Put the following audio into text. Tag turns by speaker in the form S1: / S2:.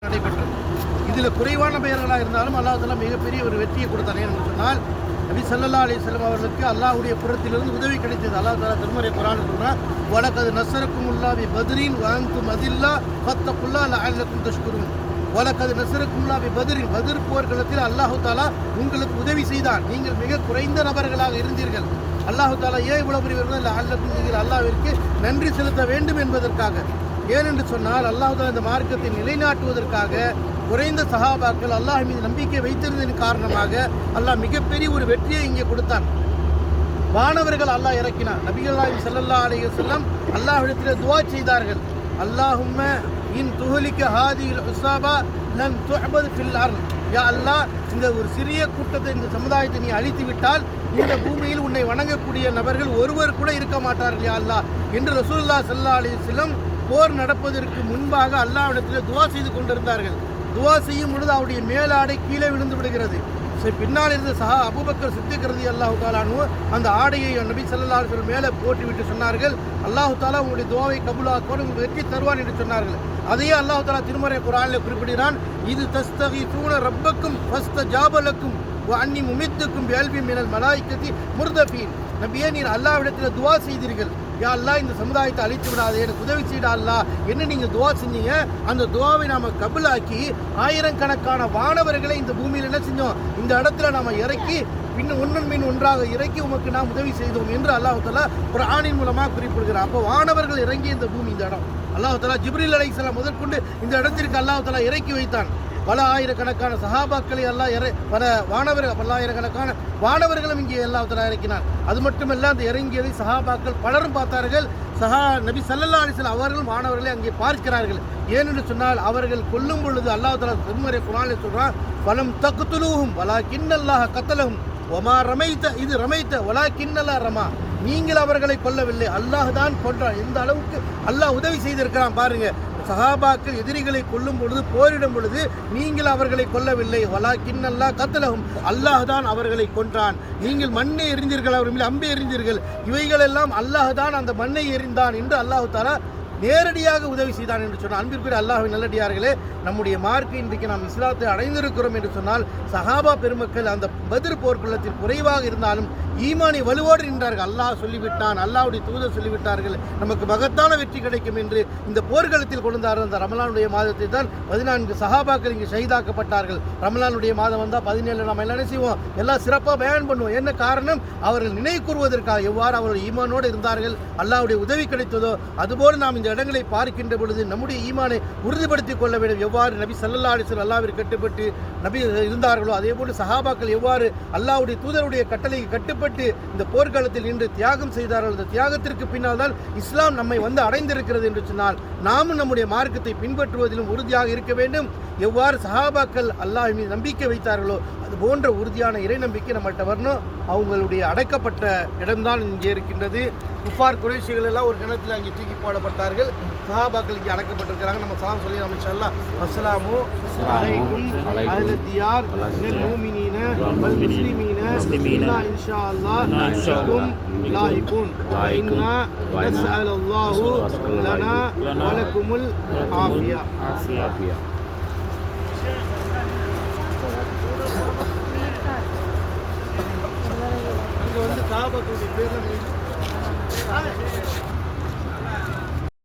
S1: நடைபெற்றது. இதில் குறைவான பெயர்களாக இருந்தாலும் அல்லாஹ் தஆலா மிகப்பெரிய ஒரு வெற்றியை கொடுத்தானே என்று சொன்னால், நபி ஸல்லல்லாஹு அலைஹி வஸல்லம் அவர்களுக்கு அல்லாஹ்வுடைய புறத்திலிருந்து உதவி கிடைத்தது. அல்லாஹ் தஆலா திருமறை குர்ஆனில் சொல்றான், வலகத் நஸரக்குமுல்லாஹ் பி பத்ரின் வ அன்தும் அதில்லா ஃபத்தகுல்லாஹ லஅல்லக்கும் தஷ்குரூன். வலகத் நஸரக்குமுல்லாஹ் பி பத்ரின், பத்ர் போர்க்களத்தில் அல்லாஹ் தஆலா உங்களுக்கு உதவி செய்தான். நீங்கள் மிக குறைந்த நபர்களாக இருந்தீர்கள். அல்லாஹ் தஆலா ஏன் இவ்வளவு பெரிய லஅல்லக்கும், நீங்கள் அல்லாஹ்விற்கு நன்றி செலுத்த வேண்டும் என்பதற்காக. ஏனென்று சொன்னால் அல்லாஹ் தஆலா இந்த மார்க்கத்தை நிலைநாட்டுவதற்காக குறைந்த சஹாபாக்கள் அல்லாஹ் மீது நம்பிக்கை வைத்திருந்ததன் காரணமாக அல்லாஹ் மிகப்பெரிய ஒரு வெற்றியை இங்கே கொடுத்தான். வானவர்கள் அல்லாஹ் இறக்கினான். நபிகள் நாயகம் ஸல்லல்லாஹு அலைஹி வஸல்லம் அல்லாஹ்விடத்தில் துஆ செய்தார்கள், அல்லாஹும்ம இன் துஹ்லிக ஹாதிஹில் உஸாபா லன் துஅபத் ஃபில் அர்த். யா அல்லாஹ், இந்த ஒரு சிறிய கூட்டத்தை, இந்த சமுதாயத்தை நீ அழித்து விட்டால் இந்த பூமியில் உன்னை வணங்கக்கூடிய நபர்கள் ஒருவர் கூட இருக்க மாட்டார்கள் யா அல்லாஹ் என்று ரசூலுல்லாஹி ஸல்லல்லாஹு அலைஹி வஸல்லம் போர் நடப்பதற்கு முன்பாக அல்லாஹ்விடத்தில் துஆ செய்து கொண்டிருந்தார்கள். துஆ செய்யும் பொழுது அவருடைய மேலாடை கீழே விழுந்து விடுகிறது. பின்னால் இருந்த அபூபக்கர் சித்திக் ரலியல்லாஹு தஆலா அன்ஹு அந்த ஆடையை நபி ஸல்லல்லாஹு அலைஹி வஸல்லம் மேலே போட்டுவிட்டு சொன்னார்கள், அல்லாஹ் தஆலா உங்களுடைய துஆவை கபூலாக்குவான், உங்களுக்கு வெற்றி தருவான் என்று சொன்னார்கள். அதையே அல்லாஹ் தஆலா திருமறை குர்ஆனில் குறிப்பிடுகிறான், இது தஸ்தகீஸூன ரப்பக்கும் ஃபஸ்தஜாப லக்கும் வ அன்னி முமித்துக்கும் பிஅல்பி மினல் மலாயிகத்தி முர்தஃபீன். நபியே, நீர் அல்லாஹ்விடத்தில் துஆ செய்தீர்கள், யா அல்லாஹ் இந்த சமுதாயத்தை அழித்து விடாதே, எனக்கு உதவி செய்யடா அல்லாஹ் என்ன நீங்கள் துஆ செஞ்சீங்க. அந்த துஆவை நாம் கபூலாக்கி ஆயிரக்கணக்கான வானவர்களை இந்த பூமியில் என்ன செஞ்சோம், இந்த இடத்துல நாம் இறக்கி ஒன்றன் மீன் ஒன்றாக இறக்கி உமக்கு நாம் உதவி செய்தோம் என்று அல்லாஹ் தஆலா குர்ஆனின் மூலமாக குறிப்பிடுகிறார். அப்போ வானவர்கள் இறங்கி இந்த பூமி, இந்த இடம் அல்லாஹ் தஆலா ஜிப்ரீல் அலைஹிஸ்ஸலாம் முதற்கொண்டு இந்த இடத்திற்கு அல்லாஹ் தஆலா இறக்கி வைத்தான். பல ஆயிரக்கணக்கான சஹாபாக்களை பல்லாயிரக்கணக்கான வானவர்களும் இங்கே அல்லாஹ் தஆலா இறக்கினார். அது மட்டுமல்ல, அந்த இறங்கியதை சஹாபாக்கள் பலரும் பார்த்தார்கள். நபி ஸல்லல்லாஹு அலைஹி வஸல்லம் அவர்கள் வானவர்களை அங்கே பார்க்கிறார்கள். ஏனென்று சொன்னால், அவர்கள் கொல்லும் பொழுது அல்லாஹ் தஆலா திருமறை குர்ஆனில் சொல்றான், ஃபலம் தக்துலூஹும் வலாக்கின்னல்லாஹ கத்தலஹும் வமா ரமைத இது ரமைத வலாக்கின்னல்லாஹ ரமா. நீங்கள் அவர்களை கொல்லவில்லை, அல்லாஹ் தான் கொன்றான். எந்த அளவுக்கு அல்லாஹ் உதவி செய்திருக்கிறான் பாருங்க. சஹாபாக்கள் எதிரிகளை கொல்லும் பொழுது, போரிடும் பொழுது நீங்கள் அவர்களை கொல்லவில்லை, வலாக்கின்னல்லாஹ கத்தலஹும், அல்லாஹ் தான் அவர்களை கொன்றான். நீங்கள் மண்ணை எறிந்தீர்கள், அவர் மேல் அம்பை எறிந்தீர்கள், இவைகளெல்லாம் அல்லாஹ் தான் அந்த மண்ணை எறிந்தான் என்று அல்லாஹ் தஆலா நேரடியாக உதவி செய்தான் என்று சொன்னால், அன்பிற்குரிய அல்லாஹ்வின் நல்லடியார்களே, நம்முடைய மார்க்க இன்றைக்கு நாம் இஸ்லாத்தை அடைந்திருக்கிறோம் என்று சொன்னால், சஹாபா பெருமக்கள் அந்த பத்ர் போர்க்களத்தில் குறைவாக இருந்தாலும் ஈமானை வலுவோடு நின்றார்கள். அல்லாஹ் சொல்லிவிட்டான், அல்லாஹ்வுடைய தூதர் சொல்லிவிட்டார்கள், நமக்கு மகத்தான வெற்றி கிடைக்கும் என்று இந்த போர்க்களத்தில் கொண்டார். அந்த ரமலானுடைய மாதத்தை தான் 14 சஹாபாக்கள் இங்கே ஷஹீதாக்கப்பட்டார்கள். ரமலானுடைய மாதம் வந்தால் 17 நாம் எல்லாம் என்ன செய்வோம், எல்லாம் சிறப்பாக பயன் பண்ணுவோம். என்ன காரணம், அவர்கள் நினைவு கூறுவதற்காக எவ்வாறு அவருடைய ஈமானோடு இருந்தார்கள், அல்லாஹ்வுடைய உதவி கிடைத்ததோ அதுபோல் நாம் இந்த இடங்களை பார்க்கின்ற பொழுது நம்முடைய ஈமானை உறுதிப்படுத்திக் கொள்ள வேண்டும். எவ்வாறு நபி ஸல்லல்லாஹு அலைஹி வஸல்லம் அல்லாஹ்விற்கு கட்டுப்பட்டு நபி இருந்தார்களோ அதேபோன்று சஹாபாக்கள் எவ்வாறு அல்லாஹ்வுடைய தூதருடைய கட்டளைக்கு கட்டுப்பட்டு இந்த போர்க்களத்தில் நின்று தியாகம் செய்தார்கள். அந்த தியாகத்திற்கு பின்னால் தான் இஸ்லாம் நம்மை வந்து அடைந்திருக்கிறது என்று சொன்னால், நாமும் நம்முடைய மார்க்கத்தை பின்பற்றுவதிலும் உறுதியாக இருக்க வேண்டும். எவ்வாறு சஹாபாக்கள் அல்லாஹ் மீது நம்பிக்கை வைத்தார்களோ அது போன்ற உறுதியான இறை நம்பிக்கை நம்மகிட்ட வரணும். அவங்களுடைய அடைக்கப்பட்ட இடம்தான் இங்கே இருக்கின்றது. குஃபார் குறைஷிகள் எல்லாம் ஒரு கிணத்துல அங்கே தூக்கி போடப்பட்டார்கள். சஹாபாக்கள் இங்கே அடக்கப்பட்டிருக்கிறாங்க. நம்ம சலாம் சொல்லி நம்ம இன்ஷா அல்லாஹ் அஸ்ஸலாமு அலைக்கும் அஹ்லத் தியார் மினல் முஃமினீன வல் முஸ்லிமீன இன்ஷா அல்லாஹ் நஷுக்கும் லாஹிகூன் இன்னா நஸ்அலுல்லாஹு லனா வ லகுமுல் ஆஃபியா. அங்கே வந்து சஹாபாக்களுடைய பேர்ல